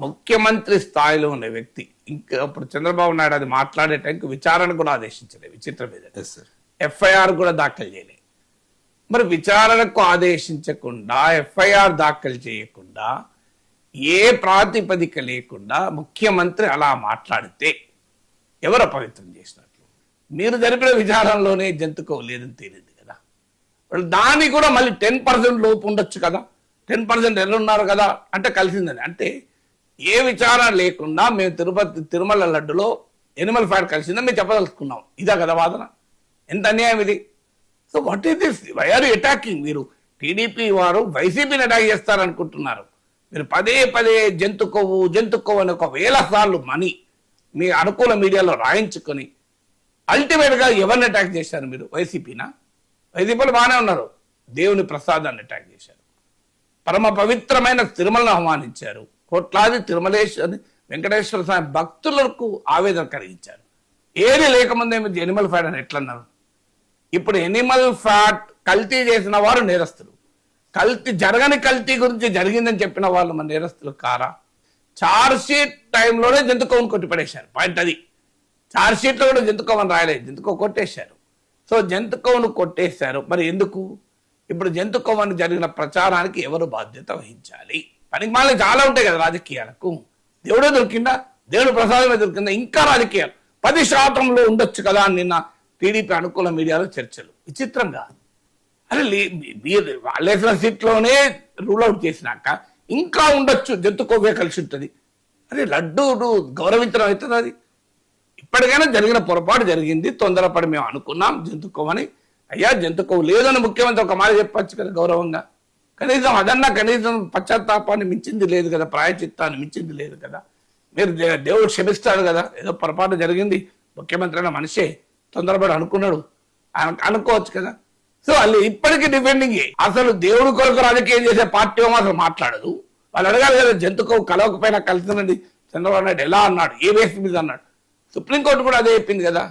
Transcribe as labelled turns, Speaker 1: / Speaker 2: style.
Speaker 1: ముఖ్యమంత్రి స్థాయిలో ఉన్న వ్యక్తి ఇంకా ఇప్పుడు చంద్రబాబు నాయుడు అది మాట్లాడే టైంకి విచారణ కూడా ఆదేశించలేదు. విచిత్రం ఏదంటే ఎఫ్ఐఆర్ కూడా దాఖలు చేయలేదు. మరి విచారణకు ఆదేశించకుండా ఎఫ్ఐఆర్ దాఖలు చేయకుండా ఏ ప్రాతిపదిక లేకుండా ముఖ్యమంత్రి అలా మాట్లాడితే ఎవరు అపవిత్రం చేసినట్లు? మీరు జరిపిన విచారణలోనే జంతుకో లేదని తేలింది కదా. వాళ్ళు దాన్ని కూడా మళ్ళీ 10% లోపు ఉండొచ్చు కదా, 10% ఎల్లున్నారు కదా అంటే కలిసిందని. అంటే ఏ విచారణ లేకుండా మేము తిరుమల లడ్డులో ఎనిమల్ ఫ్యాట్ కలిసిందని మేము చెప్పదలుచుకున్నాం. ఇదా కదా వాదన? ఎంత అన్యాయం ఇది. So what is this? Why are you attacking? మీరు టీడీపీ వారు వైసీపీని అటాక్ చేస్తారనుకుంటున్నారు. మీరు పదే పదే జంతు కొవ్వు అని 1000 సార్లు మనీ మీ అనుకూల మీడియాలో రాయించుకొని అల్టిమేట్గా ఎవరిని అటాక్ చేశారు మీరు? వైసీపీనా? వైసీపీలు బాగానే ఉన్నారు. దేవుని ప్రసాదాన్ని అటాక్ చేశారు. పరమ పవిత్రమైన తిరుమలను అవమానించారు. కోట్లాది వెంకటేశ్వర స్వామి భక్తులకు ఆవేదన కలిగించారు. ఏది లేకముందే మీరు ఎనిమల్ ఫ్యాట్ అని ఎట్లన్నారు? ఇప్పుడు ఎనిమల్ ఫ్యాట్ కల్తీ చేసిన వారు నేరస్తులు. జరగని కల్తీ గురించి జరిగిందని చెప్పిన వాళ్ళు మన నేరస్తులు కారా? చార్జ్షీట్ టైంలోనే జంతుకోవని కొట్టిపడేశారు. పాయింట్ అది. చార్జ్షీట్లో కూడా జంతుకోవని రాయలేదు, జంతుకో కొట్టేశారు. సో జంతుకోవను కొట్టేశారు. మరి ఎందుకు? ఇప్పుడు జంతుకోవని జరిగిన ప్రచారానికి ఎవరు బాధ్యత వహించాలి? పనికి మాలి చాలా ఉంటాయి కదా రాజకీయాలకు. దేవుడే దొరికిందా? దేవుడు ప్రసాదమే దొరికిందా? ఇంకా రాజకీయాలు 10% ఉండొచ్చు కదా అని నిన్న టీడీపీ అనుకూల మీడియాలో చర్చలు. విచిత్రంగా అరే వాళ్ళేసిన సీట్లోనే రూల్ అవుట్ చేసినాక ఇంకా ఉండొచ్చు, జంతుకోవే కలిసి ఉంటుంది. అరే లడ్డు గౌరవించడం అవుతుంది అది? ఇప్పటికైనా జరిగిన పొరపాటు జరిగింది, తొందరపడి మేము అనుకున్నాం జంతుకోవని. అయ్యా జంతుకోవు లేదని ముఖ్యమంత్రి ఒక మాట చెప్పచ్చు కదా గౌరవంగా. కనీసం అదన్నా కనీసం పశ్చాత్తాపాన్ని మించింది లేదు కదా, ప్రాయచిత్తాన్ని మించింది లేదు కదా. మీరు దేవుడు క్షమిస్తాడు కదా, ఏదో పొరపాటు జరిగింది, ముఖ్యమంత్రి అయిన మనిషే తొందరపడి అనుకున్నాడు అనుకోవచ్చు కదా. సో వాళ్ళు ఇప్పటికీ డిఫెండింగ్. అసలు దేవుడి కొరకు రాజకీయం చేసే పార్టీ అసలు మాట్లాడదు. వాళ్ళు అడగాలి కదా, జంతుకోవు కలవకపోయినా కలిసినండి చంద్రబాబు నాయుడు ఎలా అన్నాడు, ఏ బేస్ మీద అన్నాడు. సుప్రీంకోర్టు కూడా అదే చెప్పింది కదా.